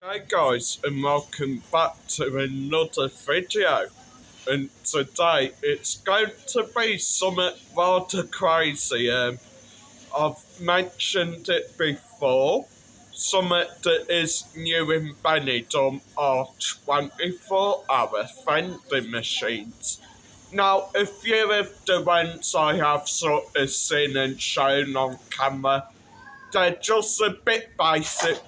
Hi guys, and welcome back to another video. And today it's going to be something rather crazy. I've mentioned it before. Something that is new in Benidorm are 24-hour vending machines. Now, a few of the ones I have sort of seen and shown on camera, they're just a bit basic,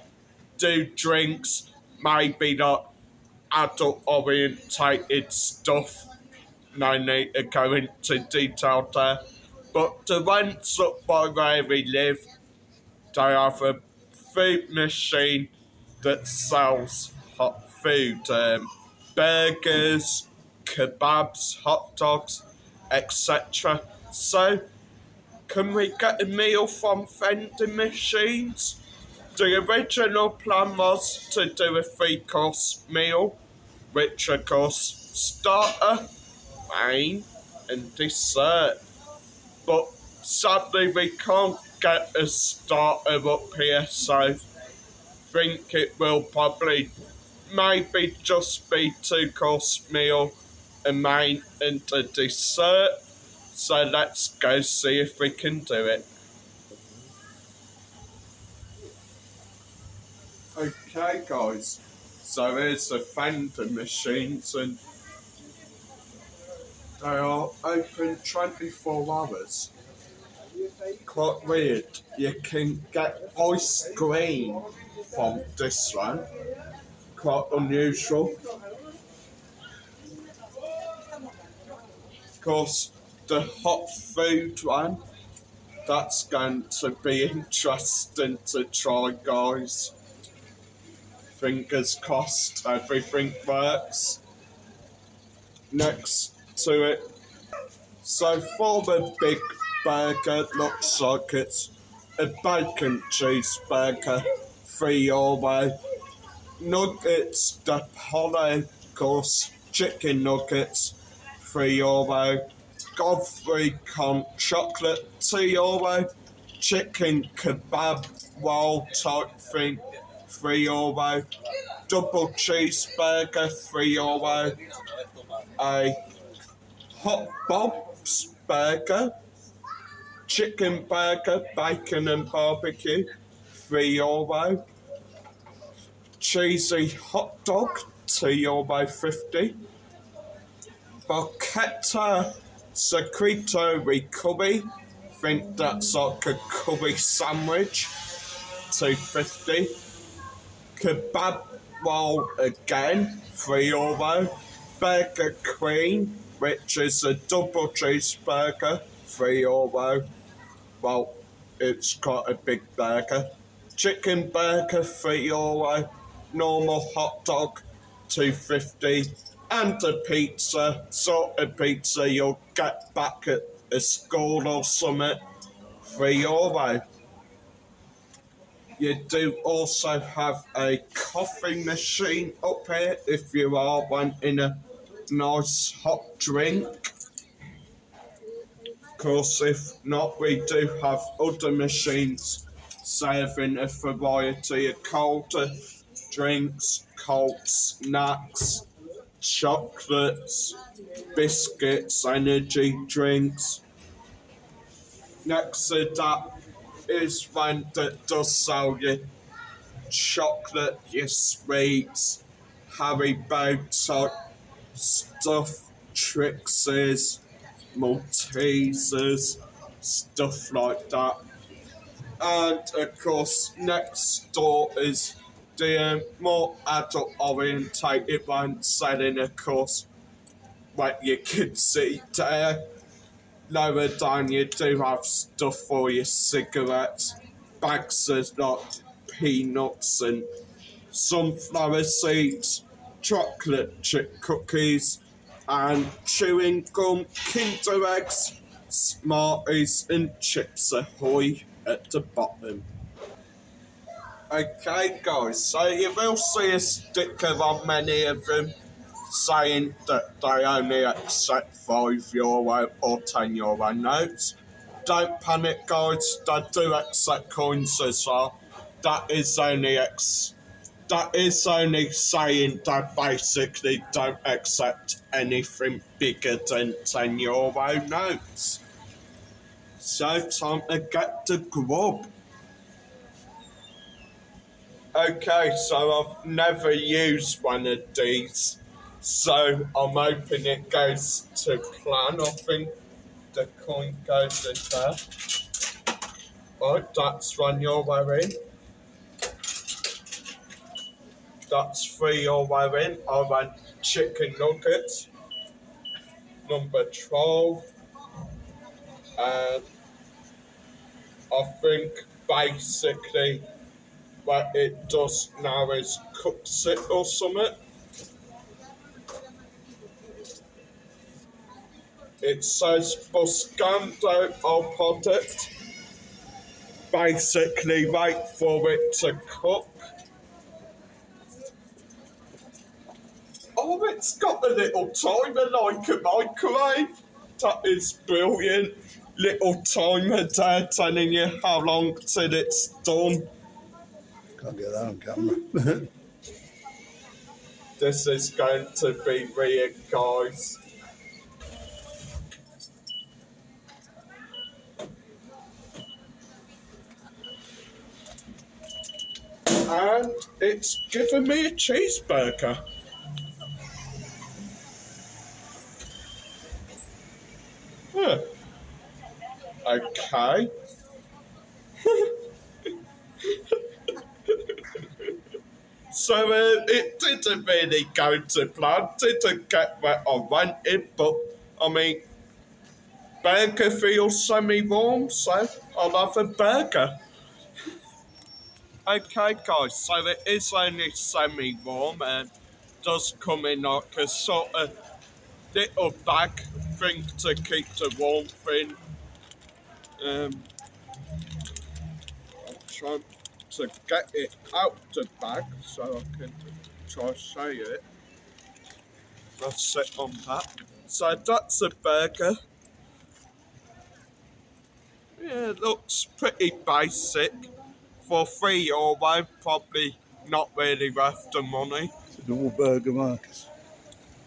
do drinks, maybe not adult orientated stuff. No need to go into detail there. But the ones up by where we live, they have a food machine that sells hot food, burgers, kebabs, hot dogs, etc. So, can we get a meal from vending machines? The original plan was to do a three-course meal, which of course starter, main, and dessert. But sadly, we can't get a starter up here, so think it will probably maybe just be two-course meal, a main, and a dessert. So let's go see if we can do it. Okay, guys. So here's the vending machines, and they are open 24 hours. Quite weird. You can get ice cream from this one. Quite unusual. Of course, the hot food one, that's going to be interesting to try, guys. Fingers crossed everything works. Next to it. So for the big burger, looks like it's a bacon cheeseburger, €3. Nuggets, the Polo course, chicken nuggets, €3. Godfrey con chocolate, €2. Chicken kebab roll type thing, €3. Double cheeseburger, €3. A hot Bob's burger, chicken burger, bacon and barbecue, €3. Cheesy hot dog, €2.50. Barchetta secreto with curry, think that's like a curry sandwich, €2.50. Kebab roll again, €3. Burger Queen, which is a double cheeseburger, €3. Well, it's quite a big burger. Chicken burger, €3. Normal hot dog, $2.50. And a pizza, sort of pizza you'll get back at a school or something, €3. You do also have a coffee machine up here if you are wanting a nice hot drink. Of course, if not, we do have other machines serving a variety of cold drinks, cold snacks, chocolates, biscuits, energy drinks. Next to that is one that does sell you chocolate, your sweets, Haribo type stuff, Trixes, Maltesers, stuff like that. And of course, next door is the more adult orientated one selling, of course, what you can see there. Lower down, you do have stuff for your cigarettes, bags of like peanuts and sunflower seeds, chocolate chip cookies, and chewing gum, Kinder eggs, Smarties, and Chips Ahoy at the bottom. Okay, guys, so you will see a sticker on many of them saying that they only accept €5 or €10 notes. Don't panic, guys, they do accept coins as well. That is only That is only saying they basically don't accept anything bigger than €10 notes. So time to get the grub. Okay, so I've never used one of these, so I'm hoping it goes to plan. I think the coin goes in there. Right, that's €1 in. That's €3 in. I want chicken nuggets. Number 12. And I think basically what it does now is cooks it or something. It says Buscando I'll put it. Basically wait for it to cook. Oh, it's got a little timer like a microwave. That is brilliant. Little timer there telling you how long till it's done. Can't get that on camera. This is going to be weird, guys. And it's given me a cheeseburger. Huh. Okay. So it didn't really go to plan, didn't get where I wanted, but I mean, burger feels semi-warm, so I'll have a burger. Okay, guys, so it is only semi-warm and does come in like a sort of little bag thing to keep the warmth in. I'm trying to get it out the bag so I can try to show you it. I'll sit on that. So that's a burger. Yeah, it looks pretty basic. For €3, probably not really worth the money. It's a normal burger, Marcus.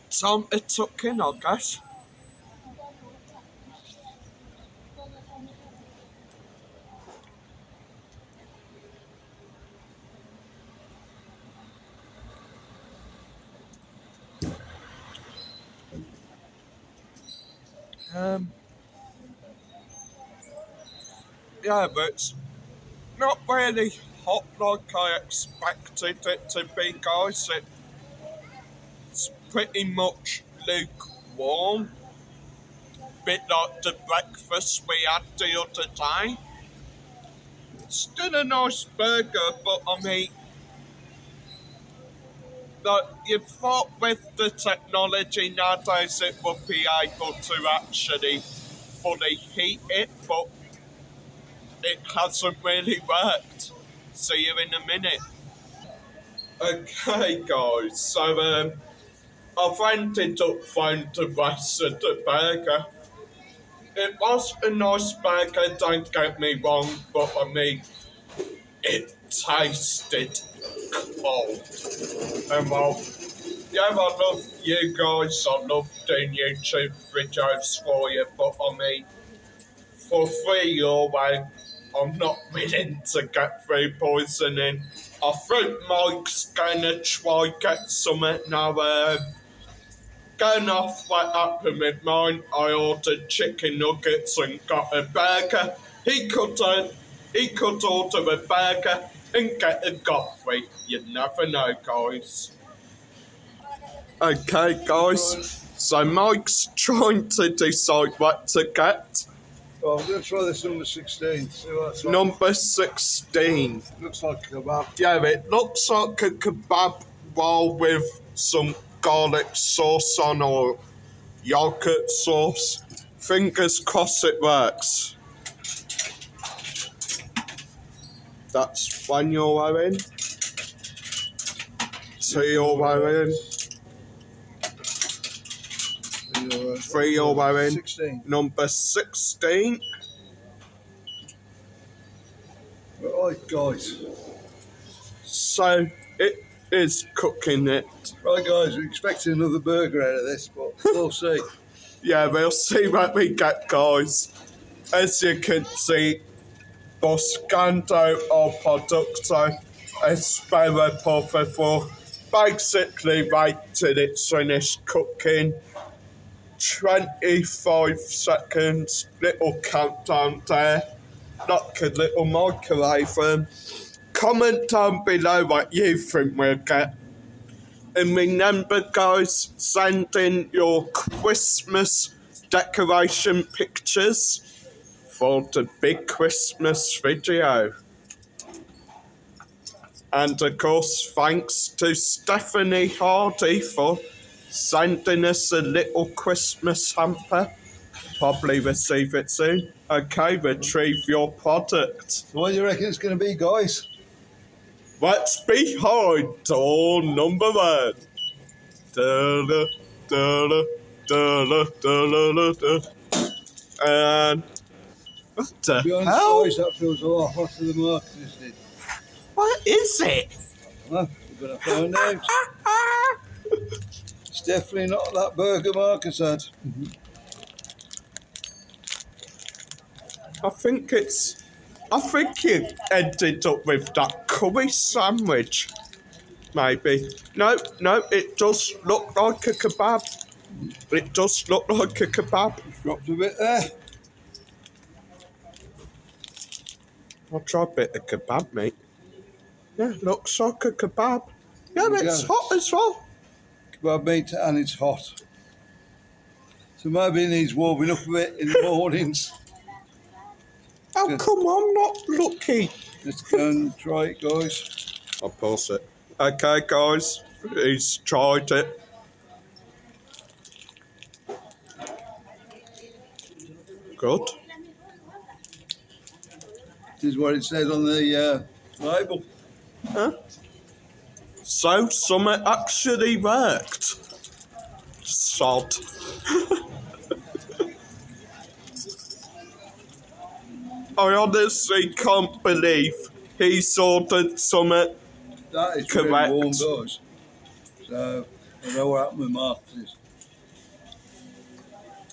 Time to tuck in, I guess. Yeah, but it's not really hot like I expected it to be, guys. It's pretty much lukewarm. Bit like the breakfast we had the other day. Still a nice burger, but I mean, like, you thought with the technology nowadays it would be able to actually fully heat it, but it hasn't really worked. See you in a minute. Okay, guys, so I've ended up finding the rest of the burger. It was a nice burger, don't get me wrong, but I mean, it tasted cold. And well, yeah, I love you guys, I love doing YouTube videos for you, but I mean, for €3, I'm not willing to get food poisoning. I think Mike's gonna try get something now. Going off what happened with mine, I ordered chicken nuggets and got a burger. He could order a burger and get a coffee. You never know, guys. Okay, guys. So Mike's trying to decide what to get. Well, I'm going to try this number 16. See what it's like. Number 16. Looks like a kebab. Yeah, it looks like a kebab roll with some garlic sauce on or yogurt sauce. Fingers crossed it works. That's €1 in. €2 in. €3 in. 16. Number 16. Right, guys. So it is cooking it. Right, guys, we're expecting another burger out of this, but we'll see. Yeah, we'll see what we get, guys. As you can see, buscando el producto espero por favor. Basically, wait till it's finished cooking. 25 seconds, little countdown there. Like a little microwave. Comment down below what you think we'll get. And remember, guys, send in your Christmas decoration pictures for the big Christmas video. And of course, thanks to Stephanie Hardy for sending us a little Christmas hamper. Probably receive it soon. Okay, retrieve your product. So what do you reckon it's going to be, guys? What's behind door number one? Da-da, da-da, da-da, da-da, da-da. And what the To be honest, hell? guys, that feels a lot hotter than Marcus did. What is it? Well, we're going to find out. It's definitely not that burger Marcus had. I think you ended up with that curry sandwich. Maybe. No, it does look like a kebab. It does look like a kebab. Dropped a bit there. I'll try a bit of kebab, mate. Yeah, looks like a kebab. Yeah, it's Yeah. hot as well. Kebab meat and it's hot. So maybe it needs warming up a bit in the mornings. How Good. come I'm not lucky? Let's go and try it, guys. I'll pause it. Okay, guys, he's tried it. Good. This is what it says on the label. Huh? So, something actually worked. Sod. I honestly can't believe he's ordered something. That is Correct. really warm, guys. So, I don't know what happened with Marcus.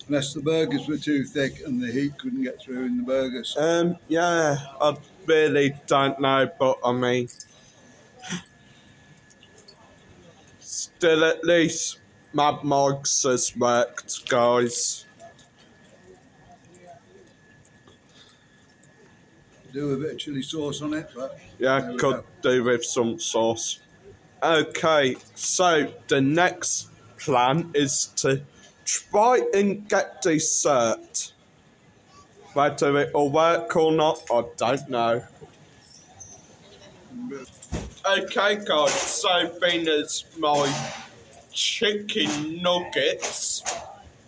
Unless the burgers were too thick and the heat couldn't get through in the burgers. Yeah, I really don't know, but I mean, still at least Mad Mogs has worked, guys. Do a bit of chilli sauce on it, but Yeah, there we could go. do with some sauce. Okay, so the next plan is to try and get dessert. Whether it'll work or not, I don't know. Okay, guys, so being as my chicken nuggets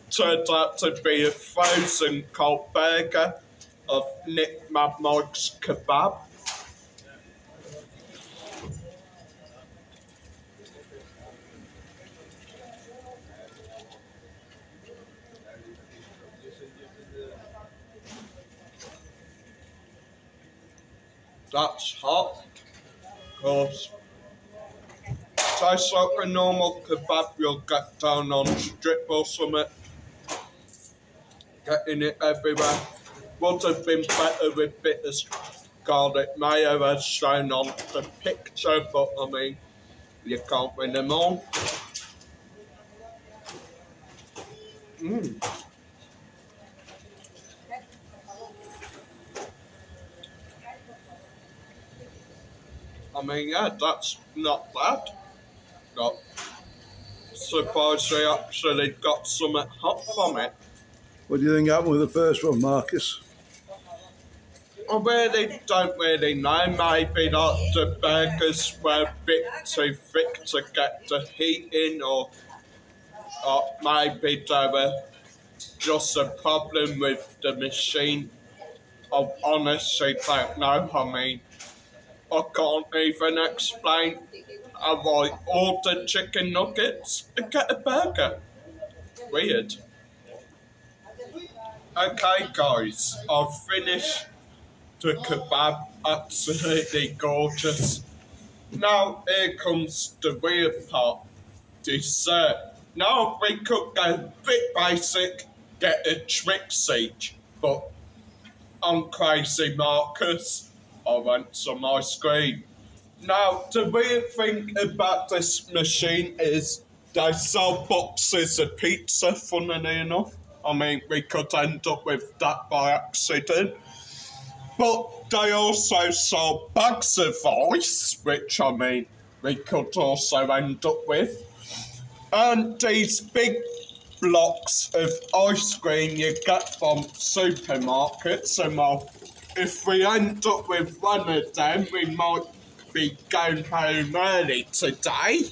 turned out to be a frozen cold burger of Nick Mad Mog's kebab. That's hot, cause tastes like a normal kebab you'll get down on strip or something. Getting it everywhere. Would have been better with bit of garlic mayo as shown on the picture, but I mean, you can't win them all. I mean, yeah, that's not bad. Not surprised they actually got something hot from it. What do you think happened with the first one, Marcus? I really don't really know. Maybe like the burgers were a bit too thick to get the heat in, or maybe there were just a problem with the machine. I honestly don't know. I mean, I can't even explain how I ordered chicken nuggets and get a burger. Weird. Okay, guys, I've finished the kebab. Absolutely gorgeous. Now here comes the weird part. Dessert. Now we could go a bit basic, get a Trixie, but I'm crazy Marcus. I want some ice cream. Now, the weird thing about this machine is they sell boxes of pizza, funnily enough. I mean, we could end up with that by accident. But they also sell bags of ice, which I mean, we could also end up with. And these big blocks of ice cream you get from supermarkets, and well, if we end up with one of them, we might be going home early today.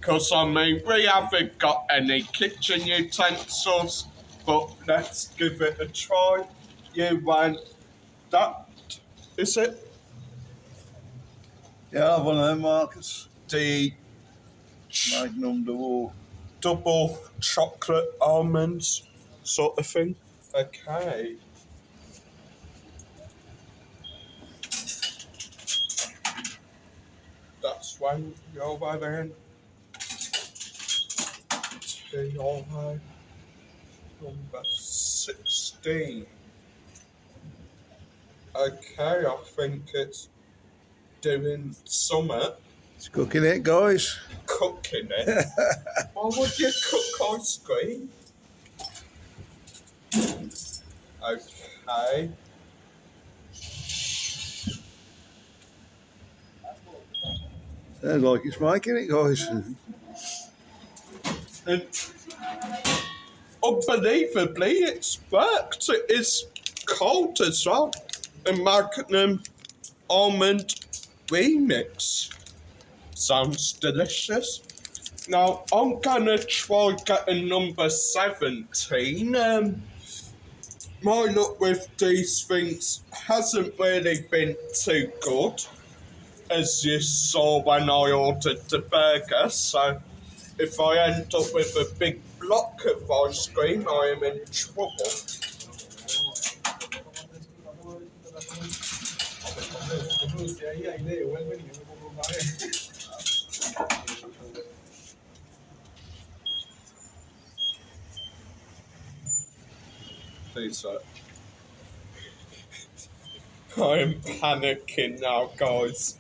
Because, I mean, we haven't got any kitchen utensils, but let's give it a try. You want that, is it? Yeah, I'll have one of them, Marcus. The Magnum Duo. double chocolate almonds sort of thing. Okay. That's one your way then. To your way. Number 16. Okay, I think it's doing summer. It's cooking it, guys. Cooking it. Why would you cook ice cream? Okay. Sounds like it's making it, guys. And unbelievably, it's worked. It is cold as well. A Magnum almond remix. Sounds delicious. Now, I'm gonna try getting number 17. My luck with these things hasn't really been too good, as you saw when I ordered the burger, so if I end up with a big block of ice cream, I am in trouble. Please, I am panicking now, guys.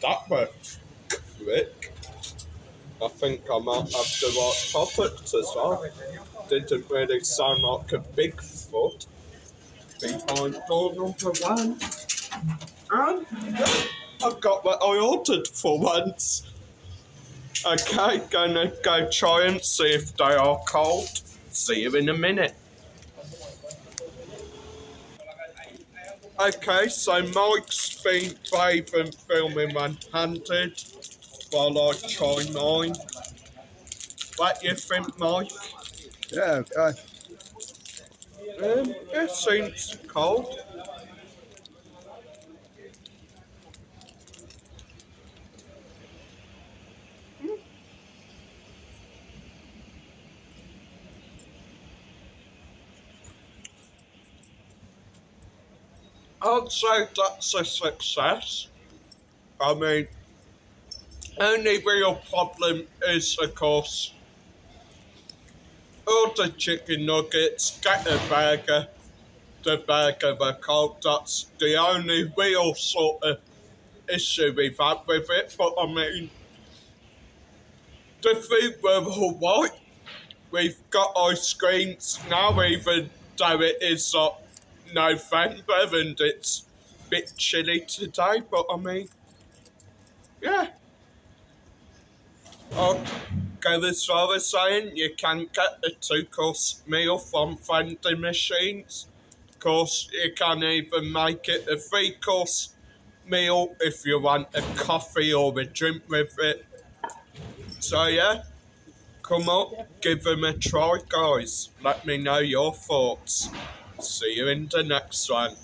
That went quick. I think I might have the right product as well. Didn't really sound like a Bigfoot behind door number 1. And I got what I ordered for once. Okay, gonna go try and see if they are cold. See you in a minute. Okay, so Mike's been brave and filming one-handed while I try mine. What you think, Mike? Yeah, okay. It seems cold. I'd say that's a success. I mean, only real problem is, of course, order chicken nuggets, get a burger, the burger were cold. That's the only real sort of issue we've had with it. But I mean, the food were alright. We've got ice creams now, even though it is November and it's a bit chilly today. But I mean, yeah. I'll go as far as saying you can get a 2-course meal from Vending Machines. Of course, you can even make it a 3-course meal if you want a coffee or a drink with it. So yeah, come on, give them a try, guys. Let me know your thoughts. See you in the next one.